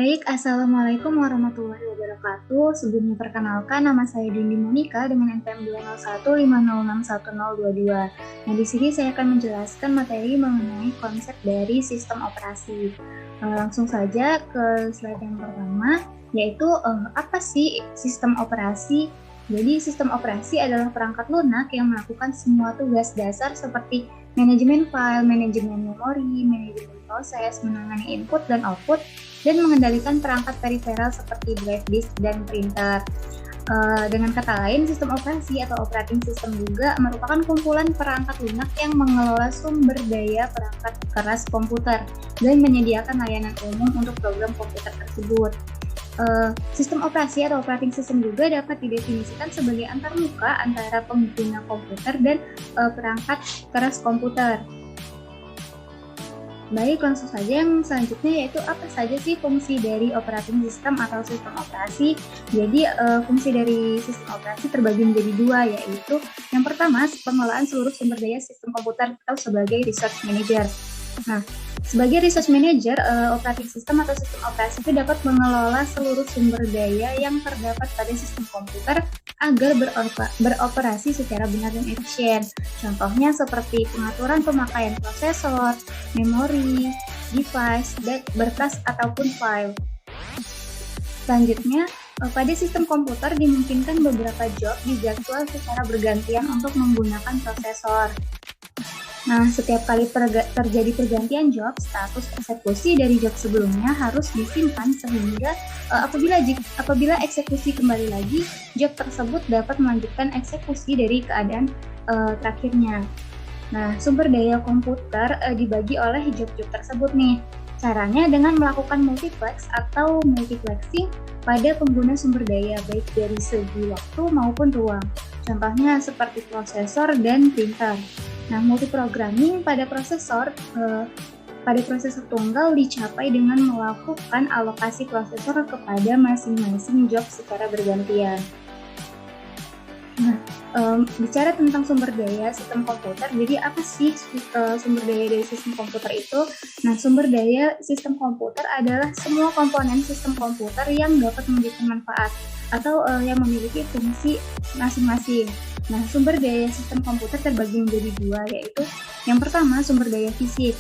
Baik, Assalamualaikum warahmatullahi wabarakatuh. Sebelumnya perkenalkan, nama saya Dindi Monika dengan NPM 20150611022. Nah, di sini saya akan menjelaskan materi mengenai konsep dari sistem operasi. Langsung saja ke slide yang pertama, yaitu apa sih sistem operasi? Jadi, sistem operasi adalah perangkat lunak yang melakukan semua tugas dasar seperti manajemen file, manajemen memori, manajemen proses, menangani input dan output, dan mengendalikan perangkat periferal seperti drive disk dan printer. Dengan kata lain, sistem operasi atau operating system juga merupakan kumpulan perangkat lunak yang mengelola sumber daya perangkat keras komputer dan menyediakan layanan umum untuk program komputer tersebut. Sistem operasi atau operating system juga dapat didefinisikan sebagai antarmuka antara pengguna komputer dan perangkat keras komputer. Baik, langsung saja yang selanjutnya yaitu apa saja sih fungsi dari operating system atau sistem operasi. Jadi fungsi dari sistem operasi terbagi menjadi dua, yaitu yang pertama pengelolaan seluruh sumber daya sistem komputer atau sebagai resource manager. Nah, sebagai resource manager, operating system atau sistem operasi itu dapat mengelola seluruh sumber daya yang terdapat pada sistem komputer agar beroperasi secara benar dan efisien. Contohnya seperti pengaturan pemakaian prosesor, memori, device, berkas ataupun file. Selanjutnya, pada sistem komputer dimungkinkan beberapa job dijadwal secara bergantian untuk menggunakan prosesor. Nah, setiap kali terjadi pergantian job, status eksekusi dari job sebelumnya harus disimpan sehingga apabila eksekusi kembali lagi, job tersebut dapat melanjutkan eksekusi dari keadaan terakhirnya. Nah, sumber daya komputer dibagi oleh job-job tersebut nih. Caranya dengan melakukan multiplex atau multiplexing pada pengguna sumber daya, baik dari segi waktu maupun ruang. Contohnya seperti prosesor dan printer. Nah, multiprogramming pada prosesor tunggal dicapai dengan melakukan alokasi prosesor kepada masing-masing job secara bergantian. Nah, bicara tentang sumber daya sistem komputer, jadi apa sih sumber daya dari sistem komputer itu? Nah, sumber daya sistem komputer adalah semua komponen sistem komputer yang dapat memberikan manfaat atau yang memiliki fungsi masing-masing. Nah, sumber daya sistem komputer terbagi menjadi dua, yaitu yang pertama sumber daya fisik.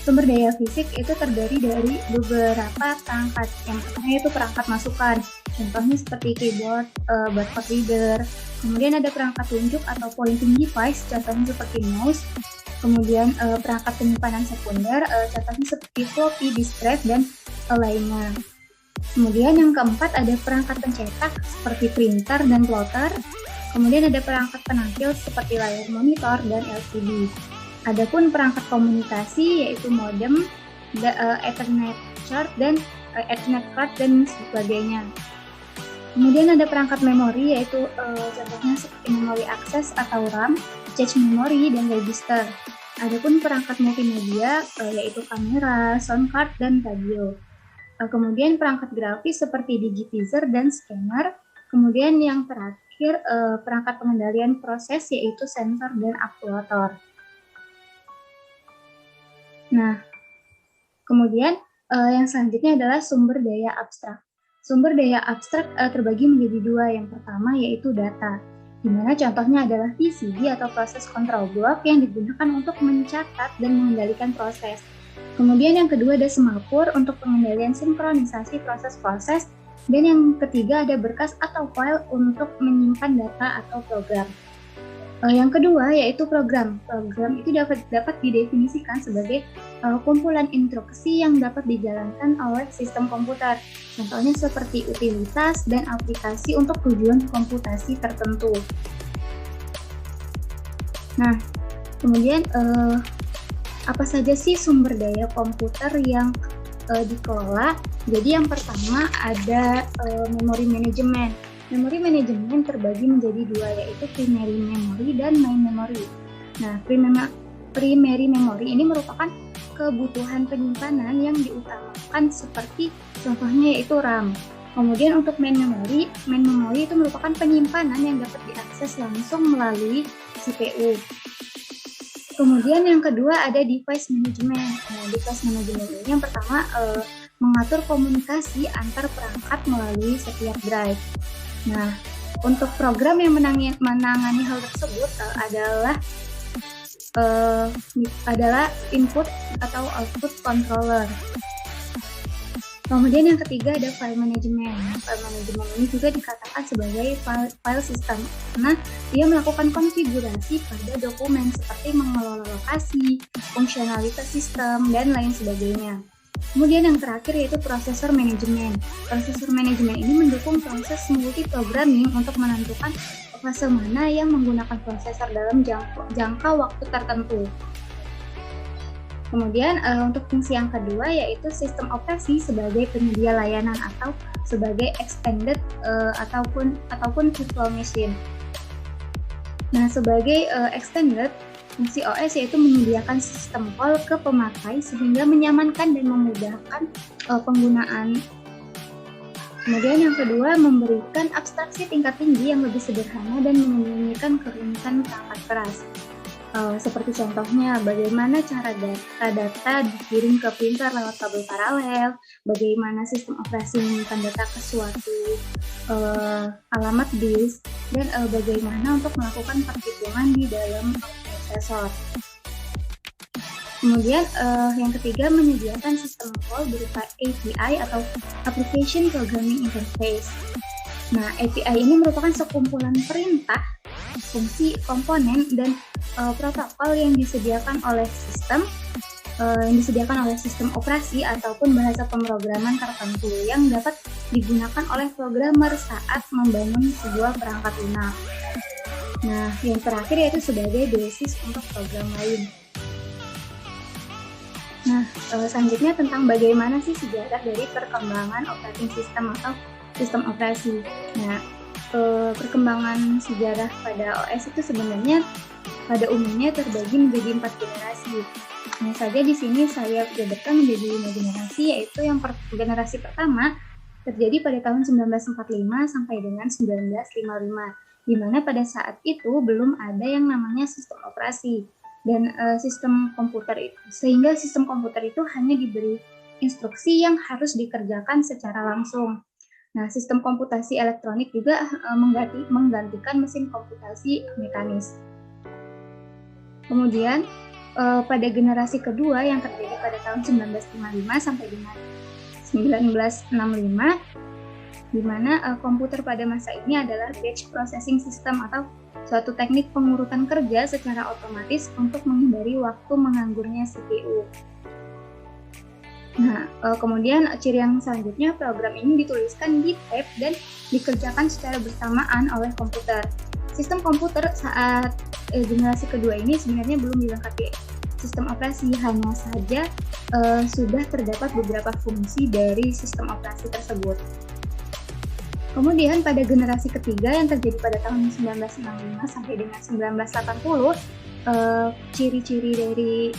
Sumber daya fisik itu terdiri dari beberapa perangkat. Yang pertama yaitu perangkat masukan. Contohnya seperti keyboard, barcode reader. Kemudian ada perangkat tunjuk atau pointing device, contohnya seperti mouse. Kemudian perangkat penyimpanan sekunder, contohnya seperti floppy disk drive dan lainnya. Kemudian yang keempat ada perangkat pencetak seperti printer dan plotter. Kemudian ada perangkat penampil seperti layar monitor dan LCD. Adapun perangkat komunikasi yaitu modem, Ethernet card dan Ethernet card dan sebagainya. Kemudian ada perangkat memori yaitu contohnya seperti memori akses atau RAM, cache memori dan register. Adapun perangkat multimedia yaitu kamera, sound card dan radio. Kemudian perangkat grafis seperti digitizer dan scanner. Kemudian yang terakhir perangkat pengendalian proses yaitu sensor dan aktuator. Nah, kemudian yang selanjutnya adalah sumber daya abstrak. Sumber daya abstrak terbagi menjadi dua. Yang pertama yaitu data, di mana contohnya adalah PCB atau proses control block yang digunakan untuk mencatat dan mengendalikan proses. Kemudian yang kedua ada semapur untuk pengendalian sinkronisasi proses-proses. Dan yang ketiga ada berkas atau file untuk menyimpan data atau program. Yang kedua yaitu program. Program itu dapat didefinisikan sebagai kumpulan instruksi yang dapat dijalankan oleh sistem komputer. Contohnya seperti utilitas dan aplikasi untuk tujuan komputasi tertentu. Nah, kemudian apa saja sih sumber daya komputer yang dikelola? Jadi yang pertama ada memori manajemen. Memori manajemen terbagi menjadi dua, yaitu primary memory dan main memory. Nah, primary memory ini merupakan kebutuhan penyimpanan yang diutamakan seperti contohnya yaitu RAM. Kemudian untuk main memory itu merupakan penyimpanan yang dapat diakses langsung melalui CPU. Kemudian yang kedua ada device management. Nah, device management ini yang pertama mengatur komunikasi antar perangkat melalui setiap drive. Nah, untuk program yang menangani hal tersebut adalah input atau output controller. Kemudian yang ketiga ada file management. File management ini juga dikatakan sebagai file system karena dia melakukan konfigurasi pada dokumen seperti mengelola lokasi, fungsionalitas sistem, dan lain sebagainya. Kemudian yang terakhir yaitu prosesor manajemen. Prosesor manajemen ini mendukung proses multi-programming untuk menentukan fase mana yang menggunakan prosesor dalam jangka waktu tertentu. Kemudian untuk fungsi yang kedua yaitu sistem operasi sebagai penyedia layanan atau sebagai extended ataupun virtual machine. Nah, sebagai extended, fungsi OS yaitu menyediakan sistem call ke pemakai sehingga menyamankan dan memudahkan penggunaan. Kemudian yang kedua, memberikan abstraksi tingkat tinggi yang lebih sederhana dan menyembunyikan kerumitan perangkat keras. Seperti contohnya, bagaimana cara data dikirim ke printer lewat kabel paralel, bagaimana sistem operasi menyimpan data ke suatu alamat disk, dan bagaimana untuk melakukan perhitungan di dalam prosesor. Kemudian yang ketiga, menyediakan sistem call berupa API atau Application Programming Interface. Nah, API ini merupakan sekumpulan perintah, fungsi, komponen, dan protokol yang disediakan oleh sistem operasi ataupun bahasa pemrograman tertentu yang dapat digunakan oleh programmer saat membangun sebuah perangkat lunak. Nah, yang terakhir yaitu sebagai basis untuk program lain. Nah, selanjutnya tentang bagaimana sih sejarah dari perkembangan operating system atau sistem operasi. Nah, perkembangan sejarah pada OS itu sebenarnya pada umumnya terbagi menjadi 4 generasi. Hanya saja di sini saya jabarkan menjadi 5 generasi, yaitu yang generasi pertama terjadi pada tahun 1945 sampai dengan 1955, di mana pada saat itu belum ada yang namanya sistem operasi dan sistem komputer itu, sehingga sistem komputer itu hanya diberi instruksi yang harus dikerjakan secara langsung. Nah, sistem komputasi elektronik juga menggantikan mesin komputasi mekanis. Kemudian pada generasi kedua yang terjadi pada tahun 1955 sampai dengan 1965, di mana komputer pada masa ini adalah batch processing system atau suatu teknik pengurutan kerja secara otomatis untuk menghindari waktu menganggurnya CPU. Nah, kemudian ciri yang selanjutnya, program ini dituliskan di tape dan dikerjakan secara bersamaan oleh komputer. Sistem komputer saat generasi kedua ini sebenarnya belum dilengkapi sistem operasi, hanya saja sudah terdapat beberapa fungsi dari sistem operasi tersebut. Kemudian pada generasi ketiga yang terjadi pada tahun 1965 sampai dengan 1980, ciri-ciri dari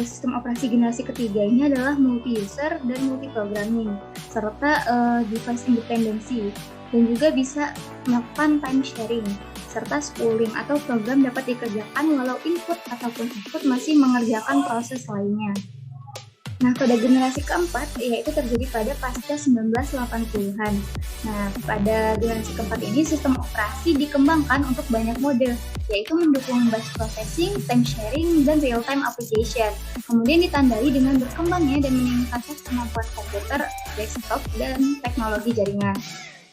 sistem operasi generasi ketiga ini adalah multi-user dan multi-programming, serta device independency, dan juga bisa melakukan time sharing, serta spooling atau program dapat dikerjakan walau input ataupun output masih mengerjakan proses lainnya. Nah, pada generasi keempat, yaitu terjadi pada pasca 1980-an. Nah, pada generasi keempat ini, sistem operasi dikembangkan untuk banyak mode, yaitu mendukung batch processing, time sharing, dan real-time application. Kemudian ditandai dengan berkembangnya dan meningkatnya kemampuan komputer, desktop, dan teknologi jaringan.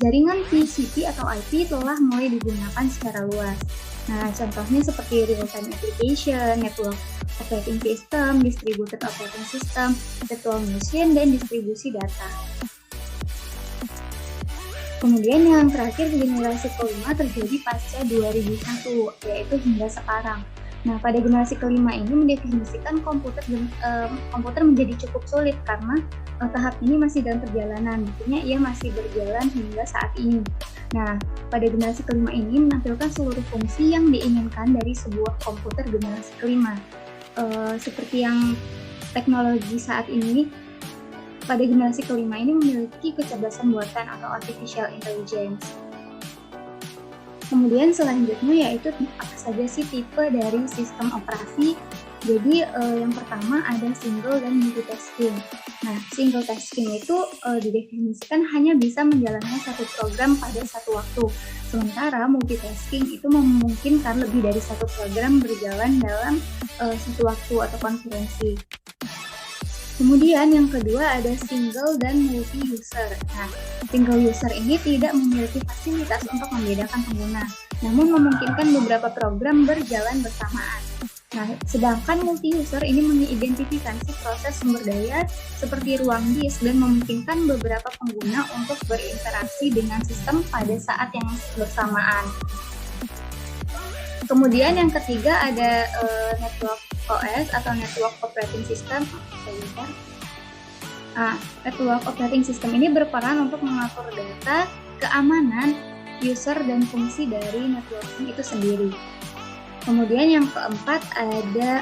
Jaringan TCP atau IP telah mulai digunakan secara luas. Nah, contohnya seperti real-time application, network operating system, distributed operating system, virtual machine, dan distribusi data. Kemudian yang terakhir, generasi kelima terjadi pasca 2001, yaitu hingga sekarang. Nah, pada generasi kelima ini mendefinisikan komputer menjadi cukup sulit karena tahap ini masih dalam perjalanan, artinya ia masih berjalan hingga saat ini. Nah, pada generasi kelima ini menampilkan seluruh fungsi yang diinginkan dari sebuah komputer generasi kelima. Seperti yang teknologi saat ini, pada generasi kelima ini memiliki kecerdasan buatan atau artificial intelligence. Kemudian selanjutnya yaitu apa saja sih tipe dari sistem operasi Jadi yang pertama ada single dan multitasking. Nah, single tasking itu didefinisikan hanya bisa menjalankan satu program pada satu waktu. Sementara multitasking itu memungkinkan lebih dari satu program berjalan dalam satu waktu atau konferensi. Kemudian yang kedua ada single dan multi-user. Nah, single user ini tidak memiliki fasilitas untuk membedakan pengguna, namun memungkinkan beberapa program berjalan bersamaan. Nah, sedangkan multi-user ini mengidentifikasi proses sumber daya seperti ruang disk dan memungkinkan beberapa pengguna untuk berinteraksi dengan sistem pada saat yang bersamaan. Kemudian yang ketiga ada network OS atau network operating system. Network operating system ini berperan untuk mengatur data, keamanan, user, dan fungsi dari networking itu sendiri. Kemudian yang keempat ada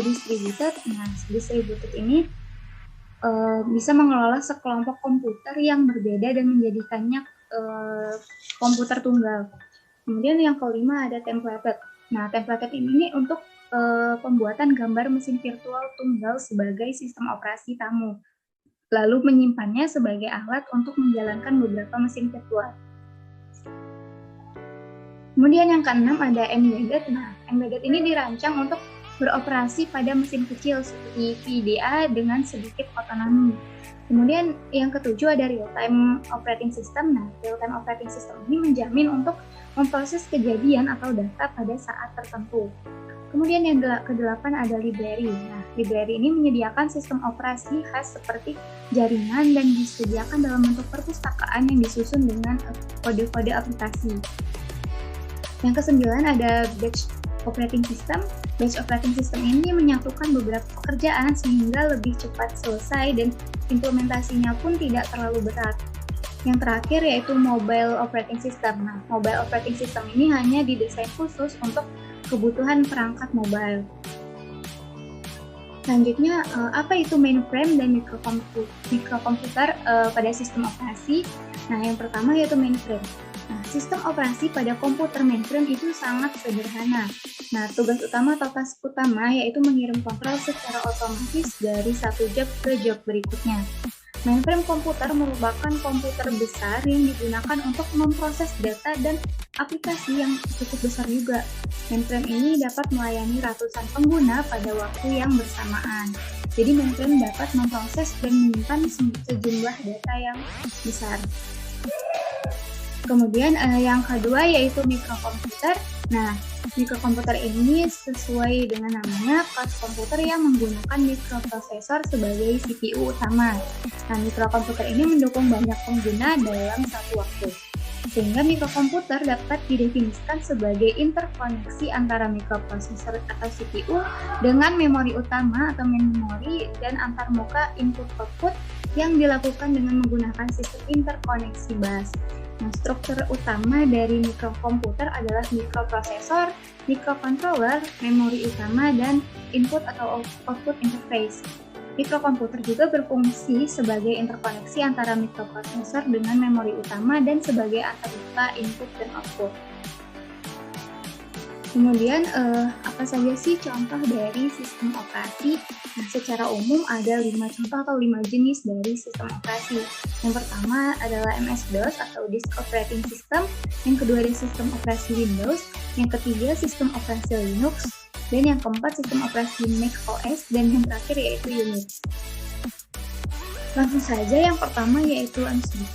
distributed. Nah, distributed ini bisa mengelola sekelompok komputer yang berbeda dan menjadikannya komputer tunggal. Kemudian yang kelima ada templated. Nah, templated ini untuk pembuatan gambar mesin virtual tunggal sebagai sistem operasi tamu, lalu menyimpannya sebagai alat untuk menjalankan beberapa mesin virtual. Kemudian yang keenam ada embedded. Nah, embedded ini dirancang untuk beroperasi pada mesin kecil seperti VDA dengan sedikit otonomi. Kemudian yang ketujuh ada real-time operating system. Nah, real-time operating system ini menjamin untuk memproses kejadian atau data pada saat tertentu. Kemudian yang kedelapan ada library. Nah, library ini menyediakan sistem operasi khas seperti jaringan dan disediakan dalam bentuk perpustakaan yang disusun dengan kode-kode aplikasi. Yang kesembilan ada batch operating system. Batch operating system ini menyatukan beberapa pekerjaan sehingga lebih cepat selesai dan implementasinya pun tidak terlalu berat. Yang terakhir yaitu mobile operating system. Nah, mobile operating system ini hanya didesain khusus untuk kebutuhan perangkat mobile. Selanjutnya, apa itu mainframe dan mikrokomputer pada sistem operasi? Nah, yang pertama yaitu mainframe. Nah, sistem operasi pada komputer mainframe itu sangat sederhana. Nah, tugas utama atau task utama yaitu mengirim kontrol secara otomatis dari satu job ke job berikutnya. Mainframe komputer merupakan komputer besar yang digunakan untuk memproses data dan aplikasi yang cukup besar juga. Mainframe ini dapat melayani ratusan pengguna pada waktu yang bersamaan. Jadi mainframe dapat memproses dan menyimpan sejumlah data yang besar. Kemudian yang kedua yaitu mikrokomputer. Nah, mikrokomputer ini sesuai dengan namanya kelas komputer yang menggunakan mikroprosesor sebagai CPU utama. Nah, mikrokomputer ini mendukung banyak pengguna dalam satu waktu. Sehingga mikrokomputer dapat didefinisikan sebagai interkoneksi antara mikroprosesor atau CPU dengan memori utama atau main memory dan antarmuka input-output yang dilakukan dengan menggunakan sistem interkoneksi bus. Nah, struktur utama dari mikrokomputer adalah mikroprosesor, mikrocontroller, memori utama, dan input atau output interface. Mikrokomputer juga berfungsi sebagai interkoneksi antara mikroprosesor dengan memori utama dan sebagai antarmuka input dan output. Kemudian apa saja sih contoh dari sistem operasi? Nah, secara umum ada 5 contoh atau 5 jenis dari sistem operasi. Yang pertama adalah MS-DOS atau Disk Operating System, yang kedua ada sistem operasi Windows, yang ketiga sistem operasi Linux, dan yang keempat sistem operasi Mac OS, dan yang terakhir yaitu Unix. Langsung saja yang pertama yaitu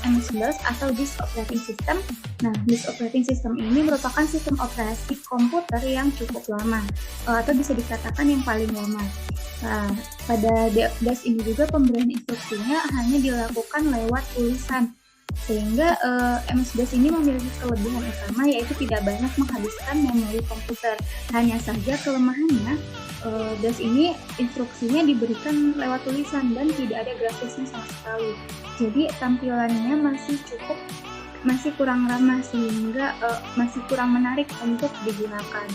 MS-DOS atau Disk Operating System. Nah, Disk Operating System ini merupakan sistem operasi komputer yang cukup lama atau bisa dikatakan yang paling lama. Nah, pada DOS ini juga pemberian instruksinya hanya dilakukan lewat tulisan. Sehingga MS-DOS ini memiliki kelebihan utama yaitu tidak banyak menghabiskan memori komputer. Hanya saja kelemahannya DOS ini instruksinya diberikan lewat tulisan dan tidak ada grafisnya sama sekali. Jadi tampilannya masih kurang ramah sehingga masih kurang menarik untuk digunakan.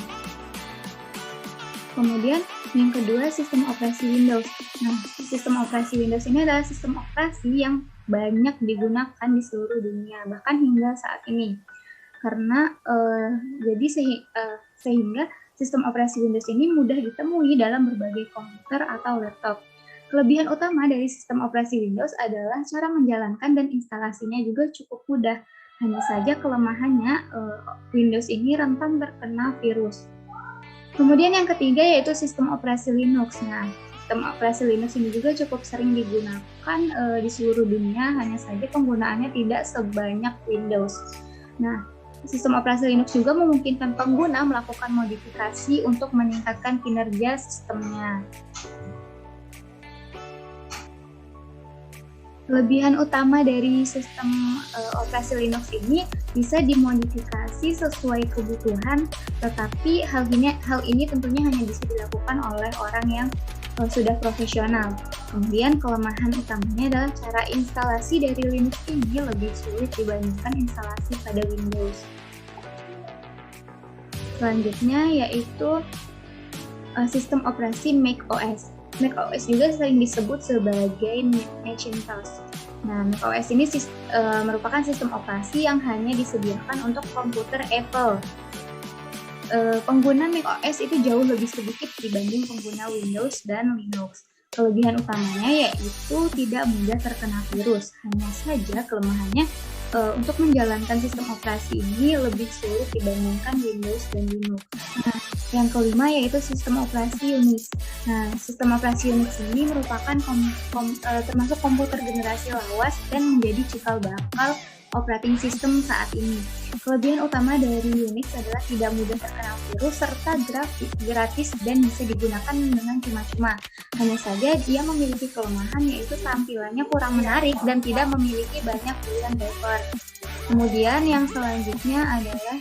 Kemudian yang kedua sistem operasi Windows. Nah, sistem operasi Windows ini adalah sistem operasi yang banyak digunakan di seluruh dunia, bahkan hingga saat ini. karena sehingga sistem operasi Windows ini mudah ditemui dalam berbagai komputer atau laptop. Kelebihan utama dari sistem operasi Windows adalah cara menjalankan dan instalasinya juga cukup mudah. Hanya saja kelemahannya, Windows ini rentan terkena virus. Kemudian yang ketiga yaitu sistem operasi Linux. Nah, sistem operasi Linux ini juga cukup sering digunakan di seluruh dunia, hanya saja penggunaannya tidak sebanyak Windows. Nah, sistem operasi Linux juga memungkinkan pengguna melakukan modifikasi untuk meningkatkan kinerja sistemnya. Kelebihan utama dari sistem operasi Linux ini bisa dimodifikasi sesuai kebutuhan, tetapi hal ini tentunya hanya bisa dilakukan oleh orang yang sudah profesional. Kemudian kelemahan utamanya adalah cara instalasi dari Linux ini lebih sulit dibandingkan instalasi pada Windows. Selanjutnya yaitu sistem operasi macOS. macOS juga sering disebut sebagai Macintosh. Nah, macOS ini merupakan sistem operasi yang hanya disediakan untuk komputer Apple. Pengguna macOS itu jauh lebih sedikit dibanding pengguna Windows dan Linux. Kelebihan utamanya yaitu tidak mudah terkena virus. Hanya saja kelemahannya untuk menjalankan sistem operasi ini lebih sulit dibandingkan Windows dan Linux. Nah, yang kelima yaitu sistem operasi Unix. Nah, sistem operasi Unix ini merupakan termasuk komputer generasi lawas dan menjadi cikal bakal operating system saat ini. Kelebihan utama dari Unix adalah tidak mudah terkena virus serta gratis dan bisa digunakan dengan cuma-cuma. Hanya saja dia memiliki kelemahan yaitu tampilannya kurang menarik dan tidak memiliki banyak pilihan driver. Kemudian yang selanjutnya adalah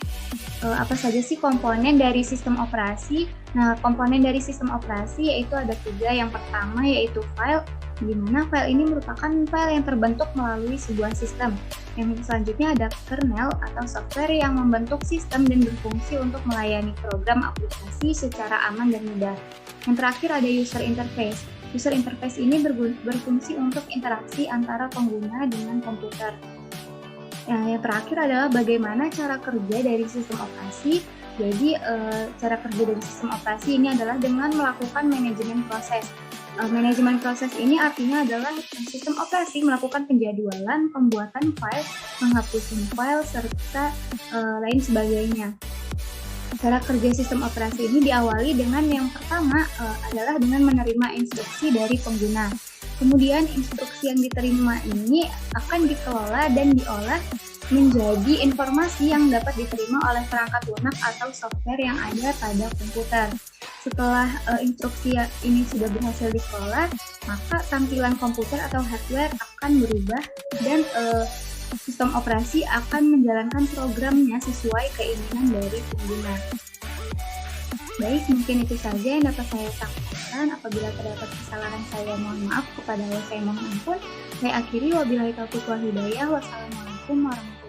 apa saja sih komponen dari sistem operasi? Nah, komponen dari sistem operasi yaitu ada 3. Yang pertama yaitu file, di mana file ini merupakan file yang terbentuk melalui sebuah sistem. Yang selanjutnya ada kernel atau software yang membentuk sistem dan berfungsi untuk melayani program aplikasi secara aman dan mudah. Yang terakhir ada user interface. User interface ini berfungsi untuk interaksi antara pengguna dengan komputer. Yang terakhir adalah bagaimana cara kerja dari sistem operasi. Jadi, cara kerja dari sistem operasi ini adalah dengan melakukan manajemen proses. Manajemen proses ini artinya adalah sistem operasi melakukan penjadwalan, pembuatan file, penghapusan file, serta lain sebagainya. Cara kerja sistem operasi ini diawali dengan yang pertama adalah dengan menerima instruksi dari pengguna. Kemudian instruksi yang diterima ini akan dikelola dan diolah menjadi informasi yang dapat diterima oleh perangkat lunak atau software yang ada pada komputer. Setelah instruksi ini sudah berhasil dikelola, maka tampilan komputer atau hardware akan berubah dan sistem operasi akan menjalankan programnya sesuai keinginan dari pengguna. Baik, mungkin itu saja yang dapat saya sampaikan. Apabila terdapat kesalahan saya mohon maaf, kepada Allah saya mohon ampun. Saya akhiri, wabillahi taufiq wal hidayah. Wassalamualaikum warahmatullahi wabarakatuh.